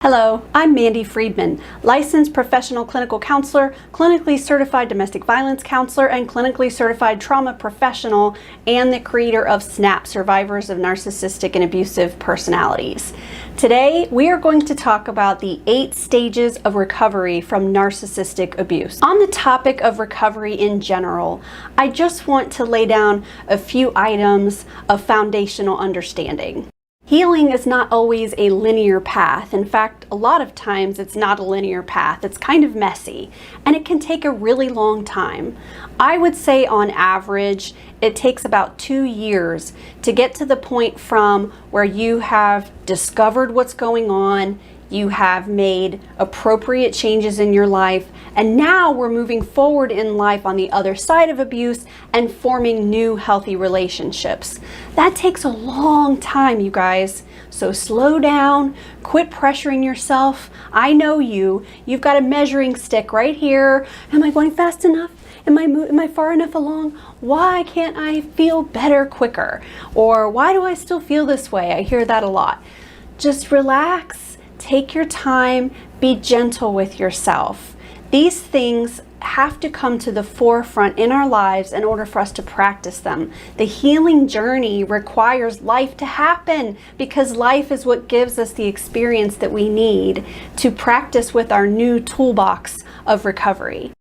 Hello, I'm Mandy Friedman, licensed professional clinical counselor, clinically certified domestic violence counselor, and clinically certified trauma professional, and the creator of SNAP, Survivors of Narcissistic and Abusive Personalities. Today, we are going to talk about the 8 stages of recovery from narcissistic abuse. On the topic of recovery in general, I just want to lay down a few items of foundational understanding. Healing is not always a linear path. In fact, a lot of times it's not a linear path. It's kind of messy, and it can take a really long time. I would say on average, it takes about 2 years to get to the point from where you have discovered what's going on, you have made appropriate changes in your life, and now we're moving forward in life on the other side of abuse and forming new healthy relationships. That takes a long time, you guys. So slow down, quit pressuring yourself. I know you've got a measuring stick right here. Am I going fast enough? Am I far enough along? Why can't I feel better quicker? Or why do I still feel this way? I hear that a lot. Just relax. Take your time, be gentle with yourself. These things have to come to the forefront in our lives in order for us to practice them. The healing journey requires life to happen because life is what gives us the experience that we need to practice with our new toolbox of recovery.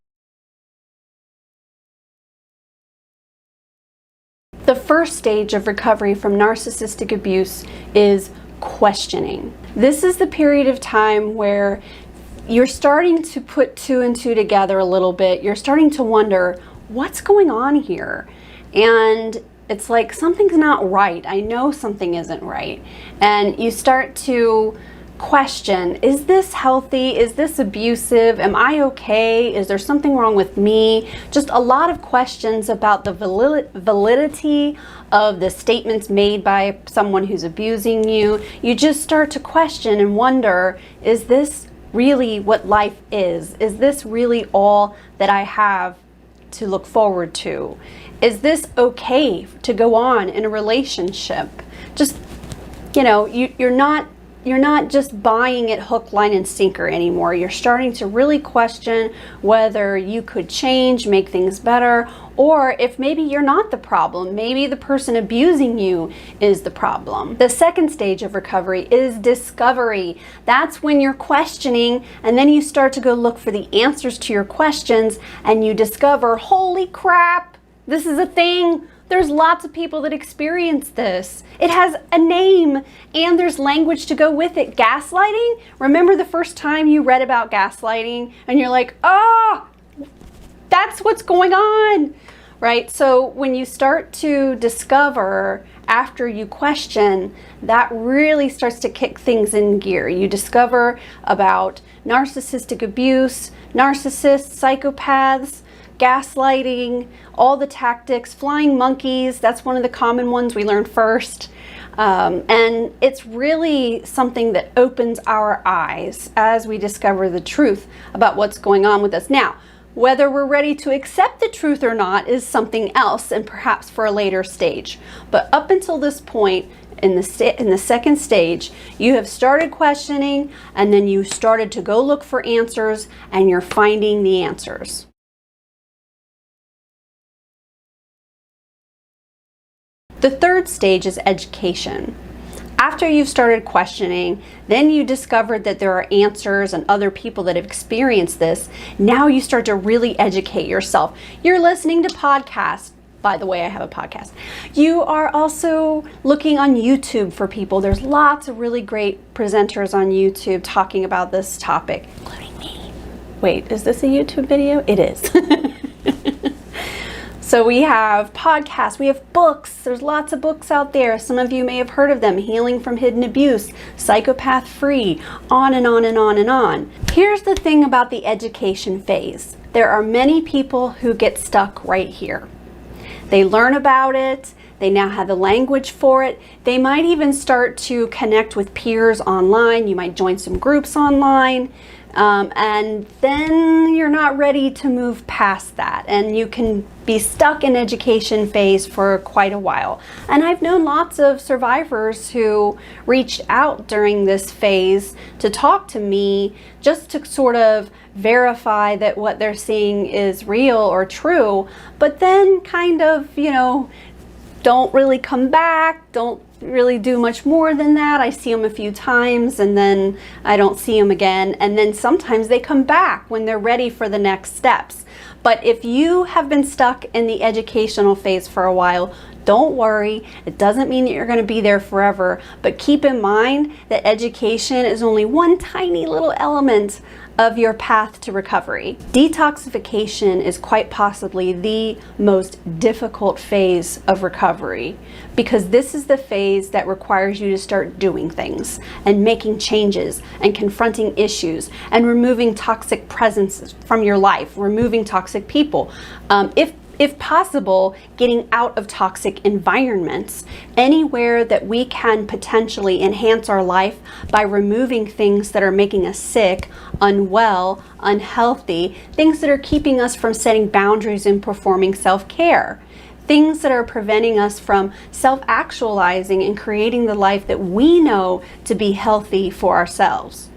The first stage of recovery from narcissistic abuse is questioning. This is the period of time where you're starting to put 2 and 2 together a little bit. You're starting to wonder, what's going on here? And it's like, something's not right. I know something isn't right. And you start to question, is this healthy? Is this abusive? Am I okay? Is there something wrong with me? Just a lot of questions about the validity of the statements made by someone who's abusing you. You just start to question and wonder, is this really what life is? Is this really all that I have to look forward to? Is this okay to go on in a relationship? Just, you're not just buying it hook, line, and sinker anymore. You're starting to really question whether you could change, make things better, or if maybe you're not the problem. Maybe the person abusing you is the problem. The second stage of recovery is discovery. That's when you're questioning, and then you start to go look for the answers to your questions, and you discover, holy crap, this is a thing. There's lots of people that experience this. It has a name and there's language to go with it. Gaslighting? Remember the first time you read about gaslighting and you're like, oh, that's what's going on, right? So when you start to discover after you question, that really starts to kick things in gear. You discover about narcissistic abuse, narcissists, psychopaths, gaslighting, all the tactics, flying monkeys, that's one of the common ones we learned first. And it's really something that opens our eyes as we discover the truth about what's going on with us. Now, whether we're ready to accept the truth or not is something else, and perhaps for a later stage. But up until this point, in the second stage, you have started questioning, and then you started to go look for answers, and you're finding the answers. The third stage is education. After you've started questioning, then you discovered that there are answers and other people that have experienced this. Now you start to really educate yourself. You're listening to podcasts. By the way, I have a podcast. You are also looking on YouTube for people. There's lots of really great presenters on YouTube talking about this topic, including me. Wait, is this a YouTube video? It is. So we have podcasts, we have books, there's lots of books out there. Some of you may have heard of them, Healing from Hidden Abuse, Psychopath Free, on and on and on and on. Here's the thing about the education phase. There are many people who get stuck right here. They learn about it, they now have the language for it. They might even start to connect with peers online. You might join some groups online. And then you're not ready to move past that, and you can be stuck in education phase for quite a while. And I've known lots of survivors who reached out during this phase to talk to me just to sort of verify that what they're seeing is real or true, but then kind of, you know, don't really come back, don't really do much more than that. I see them a few times and then I don't see them again. And then sometimes they come back when they're ready for the next steps. But if you have been stuck in the educational phase for a while, don't worry. It doesn't mean that you're going to be there forever, but keep in mind that education is only one tiny little element of your path to recovery. Detoxification is quite possibly the most difficult phase of recovery, because this is the phase that requires you to start doing things and making changes and confronting issues and removing toxic presences from your life, removing toxic people. If possible, getting out of toxic environments, anywhere that we can potentially enhance our life by removing things that are making us sick, unwell, unhealthy, things that are keeping us from setting boundaries and performing self-care, things that are preventing us from self-actualizing and creating the life that we know to be healthy for ourselves.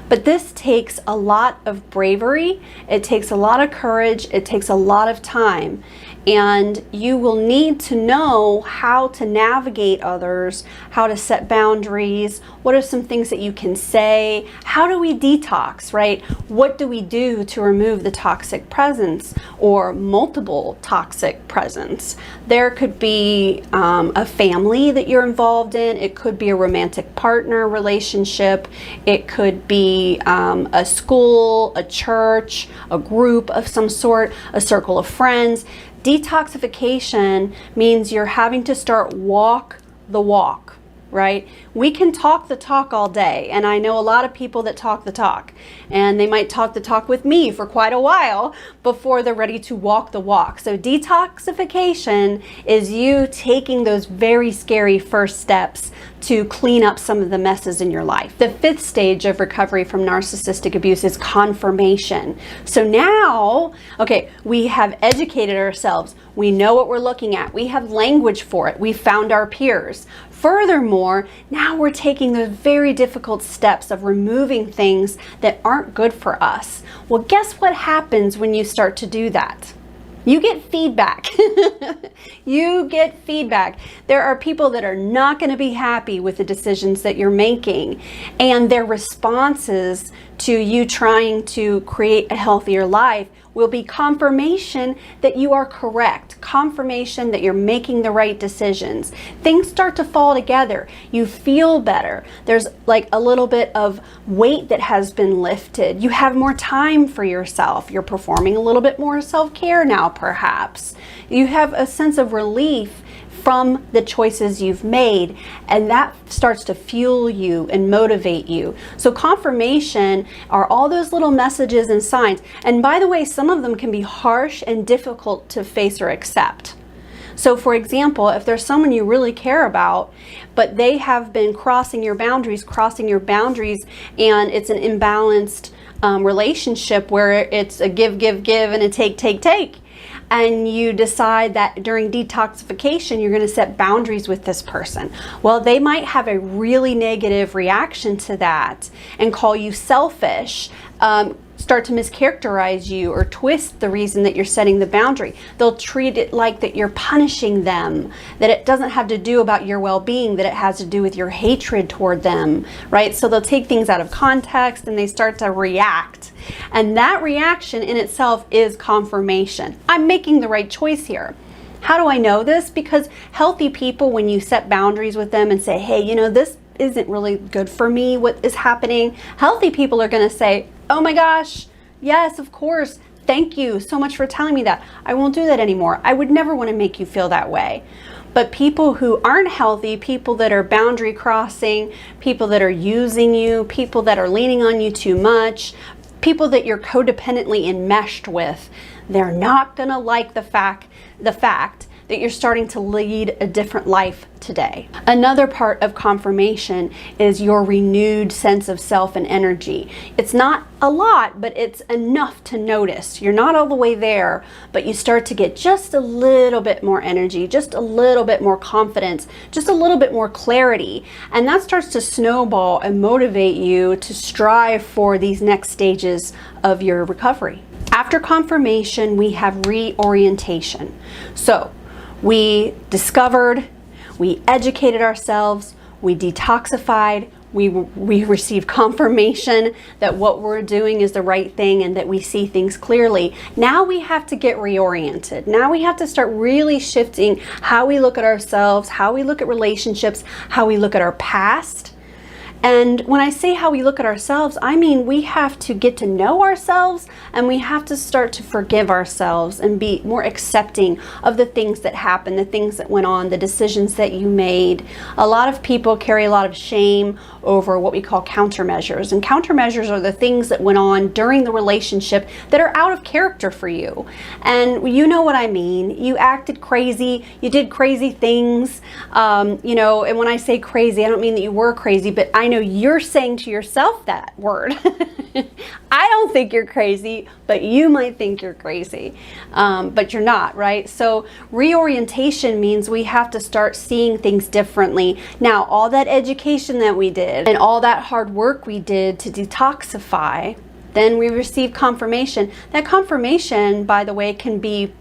But this takes a lot of bravery, it takes a lot of courage, it takes a lot of time, and you will need to know how to navigate others, how to set boundaries, what are some things that you can say, how do we detox, right? What do we do to remove the toxic presence or multiple toxic presence? There could be a family that you're involved in, it could be a romantic partner relationship, it could be a school, a church, a group of some sort, a circle of friends. Detoxification means you're having to start walk the walk, right? We can talk the talk all day, and I know a lot of people that talk the talk, and they might talk the talk with me for quite a while before they're ready to walk the walk. So detoxification is you taking those very scary first steps to clean up some of the messes in your life. The fifth stage of recovery from narcissistic abuse is confirmation. So now, okay, we have educated ourselves. We know what we're looking at. We have language for it. We found our peers. Furthermore, now we're taking those very difficult steps of removing things that aren't good for us. Well, guess what happens when you start to do that? You get feedback. You get feedback. There are people that are not going to be happy with the decisions that you're making, and their responses to you trying to create a healthier life will be confirmation that you are correct, confirmation that you're making the right decisions. Things start to fall together. You feel better. There's like a little bit of weight that has been lifted. You have more time for yourself. You're performing a little bit more self-care now, perhaps. You have a sense of relief from the choices you've made, and that starts to fuel you and motivate you. So confirmation are all those little messages and signs. And by the way, some of them can be harsh and difficult to face or accept. So for example, if there's someone you really care about, but they have been crossing your boundaries, and it's an imbalanced relationship where it's a give, and a take, and you decide that during detoxification you're going to set boundaries with this person. Well, they might have a really negative reaction to that and call you selfish, start to mischaracterize you or twist the reason that you're setting the boundary. They'll treat it like that you're punishing them, that it doesn't have to do about your well-being, that it has to do with your hatred toward them, right? So they'll take things out of context and they start to react. And that reaction in itself is confirmation. I'm making the right choice here. How do I know this? Because healthy people, when you set boundaries with them and say, hey, you know, this isn't really good for me, what is happening? Healthy people are going to say, oh my gosh, yes, of course. Thank you so much for telling me that. I won't do that anymore. I would never want to make you feel that way. But people who aren't healthy, people that are boundary crossing, people that are using you, people that are leaning on you too much, people that you're codependently enmeshed with, they're not going to like the fact that you're starting to lead a different life today. Another part of confirmation is your renewed sense of self and energy. It's not a lot, but it's enough to notice. You're not all the way there, but you start to get just a little bit more energy, just a little bit more confidence, just a little bit more clarity. And that starts to snowball and motivate you to strive for these next stages of your recovery. After confirmation, we have reorientation. So we discovered, we educated ourselves, we detoxified, we received confirmation that what we're doing is the right thing and that we see things clearly. Now we have to get reoriented. Now we have to start really shifting how we look at ourselves, how we look at relationships, how we look at our past. And when I say how we look at ourselves, I mean we have to get to know ourselves, and we have to start to forgive ourselves and be more accepting of the things that happened, the things that went on, the decisions that you made. A lot of people carry a lot of shame over what we call countermeasures. And countermeasures are the things that went on during the relationship that are out of character for you. And you know what I mean. You acted crazy, you did crazy things, you know, and when I say crazy, I don't mean that you were crazy, but I know you're saying to yourself that word. I don't think you're crazy, but you might think you're crazy, but you're not, right? So reorientation means we have to start seeing things differently. Now, all that education that we did and all that hard work we did to detoxify, then we receive confirmation. That confirmation, by the way, can be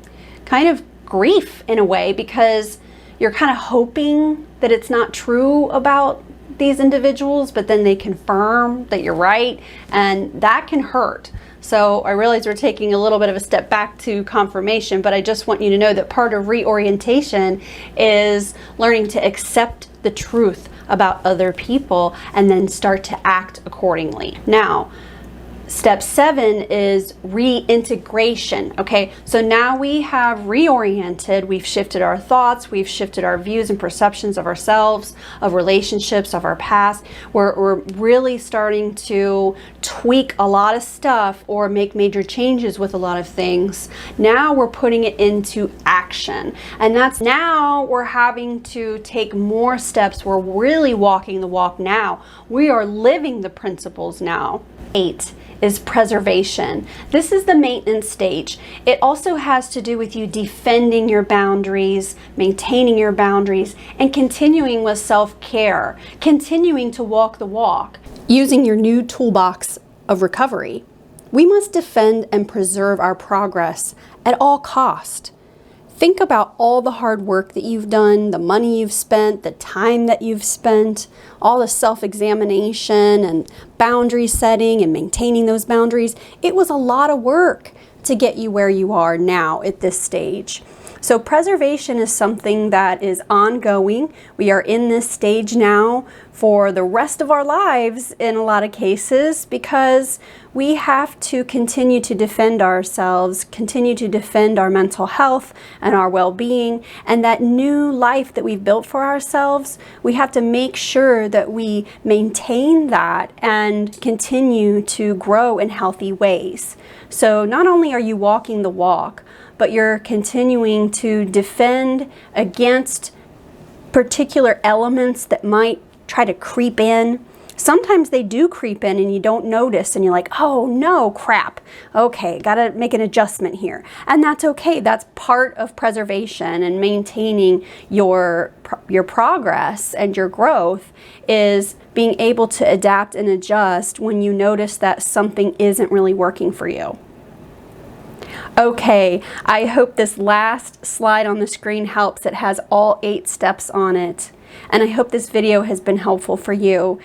kind of grief in a way, because you're kind of hoping that it's not true about these individuals, but then they confirm that you're right, and that can hurt. So I realize we're taking a little bit of a step back to confirmation, but I just want you to know that part of reorientation is learning to accept the truth about other people and then start to act accordingly. Now, step 7 is reintegration. Okay, so now we have reoriented, we've shifted our thoughts, we've shifted our views and perceptions of ourselves, of relationships, of our past. We're really starting to tweak a lot of stuff or make major changes with a lot of things. Now we're putting it into action, and that's now we're having to take more steps. We're really walking the walk now. We are living the principles now. 8 is preservation. This is the maintenance stage. It also has to do with you defending your boundaries, maintaining your boundaries, and continuing with self-care, continuing to walk the walk, using your new toolbox of recovery. We must defend and preserve our progress at all cost. Think about all the hard work that you've done, the money you've spent, the time that you've spent, all the self-examination and boundary setting and maintaining those boundaries. It was a lot of work to get you where you are now at this stage. So preservation is something that is ongoing. We are in this stage now for the rest of our lives in a lot of cases, because we have to continue to defend ourselves, continue to defend our mental health and our well-being, and that new life that we've built for ourselves. We have to make sure that we maintain that and continue to grow in healthy ways. So not only are you walking the walk, but you're continuing to defend against particular elements that might try to creep in. Sometimes they do creep in and you don't notice, and you're like, oh no, crap. Okay, gotta make an adjustment here. And that's okay. That's part of preservation and maintaining your progress and your growth, is being able to adapt and adjust when you notice that something isn't really working for you. Okay, I hope this last slide on the screen helps. It has all 8 steps on it. And I hope this video has been helpful for you.